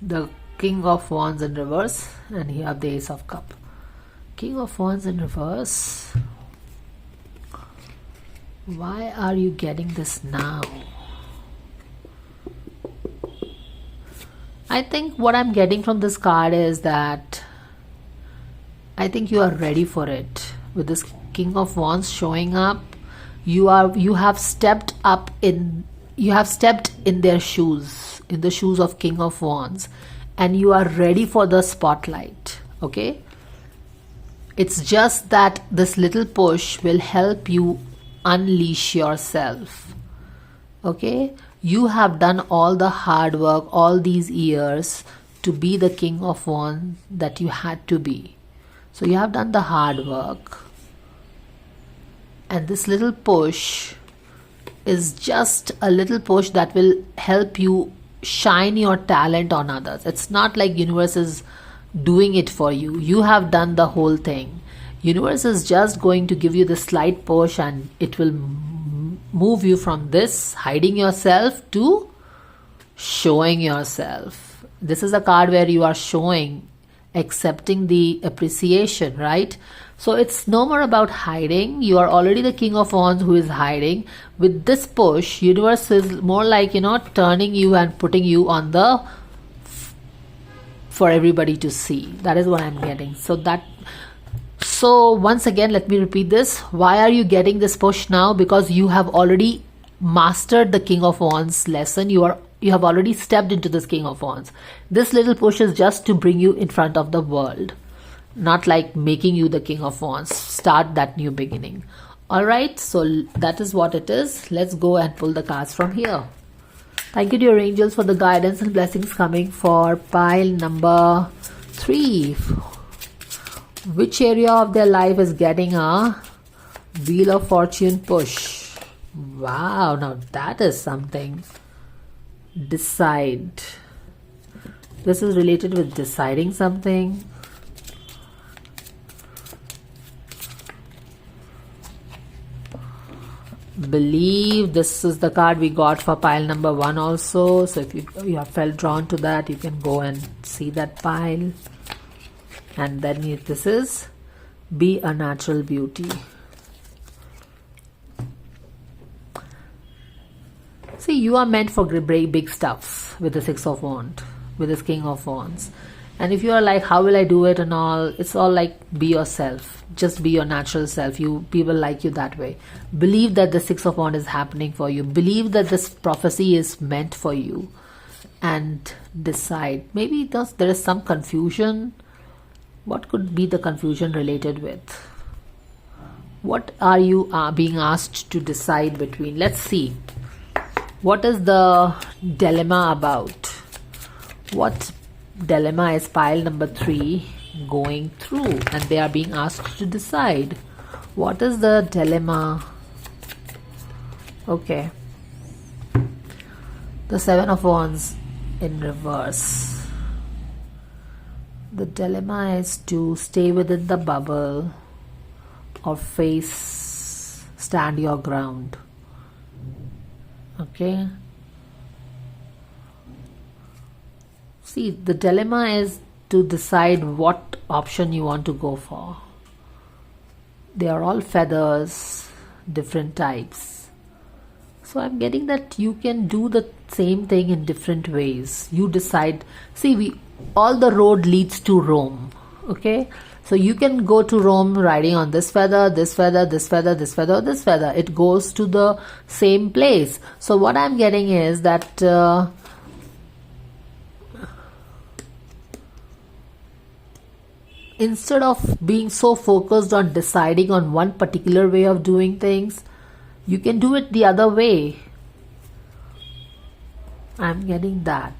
The King of Wands in reverse, and you have the Ace of Cups. King of Wands in reverse. Why are you getting this now? I think what I'm getting from this card is that I think you are ready for it. With this King of Wands showing up. You have stepped in their shoes, in the shoes of King of Wands, and you are ready for the spotlight. Okay, it's just that this little push will help you unleash yourself. Okay, you have done all the hard work all these years to be the King of Wands that you had to be. So you have done the hard work, and this little push is just a little push that will help you shine your talent on others. It's not like universe is doing it for you. You have done the whole thing. Universe is just going to give you the slight push, and it will move you from this hiding yourself to showing yourself. This is a card where you are showing, accepting the appreciation, right? So it's no more about hiding. You are already the King of Wands who is hiding. With this push, universe is more like, turning you and putting you on the for everybody to see. That is what I'm getting. So once again, let me repeat this. Why are you getting this push now? Because you have already mastered the King of Wands lesson. You have already stepped into this King of Wands. This little push is just to bring you in front of the world, not like making you the King of Wands. Start that new beginning. All right, so that is what it is. Let's go and pull the cards from here. Thank you, dear angels, for the guidance and blessings coming for pile number 3. Which area of their life is getting a Wheel of Fortune push? Wow, now that is something. Decide. This is related with deciding something. Believe. This is the card we got for pile number 1 also. So if you have felt drawn to that, you can go and see that pile. And then this is be a natural beauty. See, you are meant for big stuff with the 6 of Wands, with this King of Wands. And if you are like, how will I do it and all, it's all like, be yourself. Just be your natural self. People like you that way. Believe that the 6 of Wands is happening for you. Believe that this prophecy is meant for you. And decide. Maybe there is some confusion. What could be the confusion related with? What are you being asked to decide between? Let's see. What is the dilemma about? What dilemma is pile number 3 going through? And they are being asked to decide. What is the dilemma? Okay. The 7 of Wands in reverse. The dilemma is to stay within the bubble or stand your ground. Okay. See, the dilemma is to decide what option you want to go for. They are all feathers, different types. So I'm getting that you can do the same thing in different ways. You decide. See, all the road leads to Rome. Okay, so you can go to Rome riding on this feather, this feather, this feather, this feather, this feather. It goes to the same place. So what I'm getting is that instead of being so focused on deciding on one particular way of doing things, you can do it the other way. I'm getting that.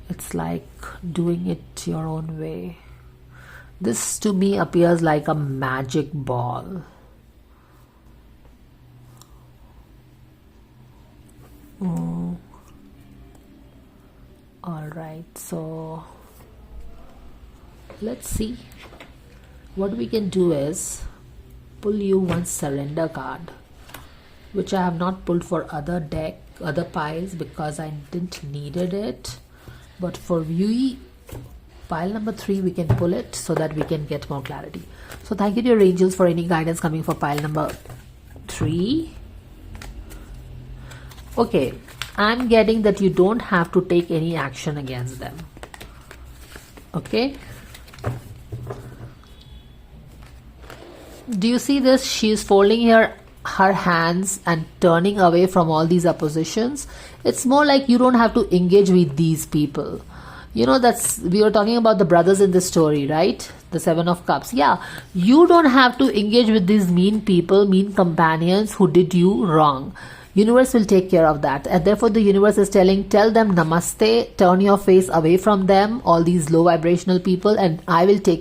It's like doing it your own way. This to me appears like a magic ball. Alright, so let's see. What we can do is pull you one surrender card, which I have not pulled for other piles because I didn't needed it. But for pile number 3, we can pull it so that we can get more clarity. So thank you, dear angels, for any guidance coming for pile number 3. Okay, I'm getting that you don't have to take any action against them. Okay. Do you see this? She is folding her hands and turning away from all these oppositions. It's more like you don't have to engage with these people. That's, we were talking about the brothers in this story, right? The 7 of Cups. Yeah, you don't have to engage with these mean people, mean companions who did you wrong. Universe will take care of that, and therefore the universe is tell them namaste, turn your face away from them, all these low vibrational people, and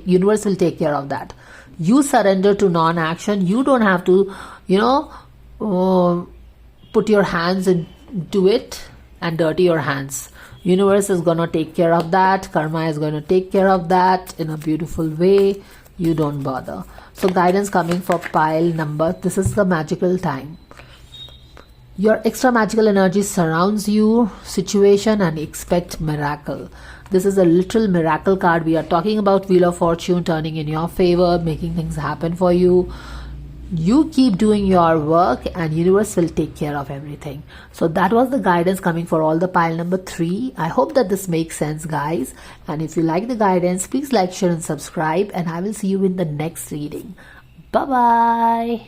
universe will take care of that. You surrender to non-action. You don't have to put your hands into it and dirty your hands. Universe is going to take care of that. Karma is going to take care of that in a beautiful way. You don't bother. So guidance coming for pile number. This is the magical time. Your extra magical energy surrounds you, situation, and expect miracle. This is a literal miracle card. We are talking about Wheel of Fortune turning in your favor, making things happen for you. You keep doing your work and universe will take care of everything. So that was the guidance coming for all the pile number 3. I hope that this makes sense, guys. And if you like the guidance, please like, share and subscribe. And I will see you in the next reading. Bye-bye.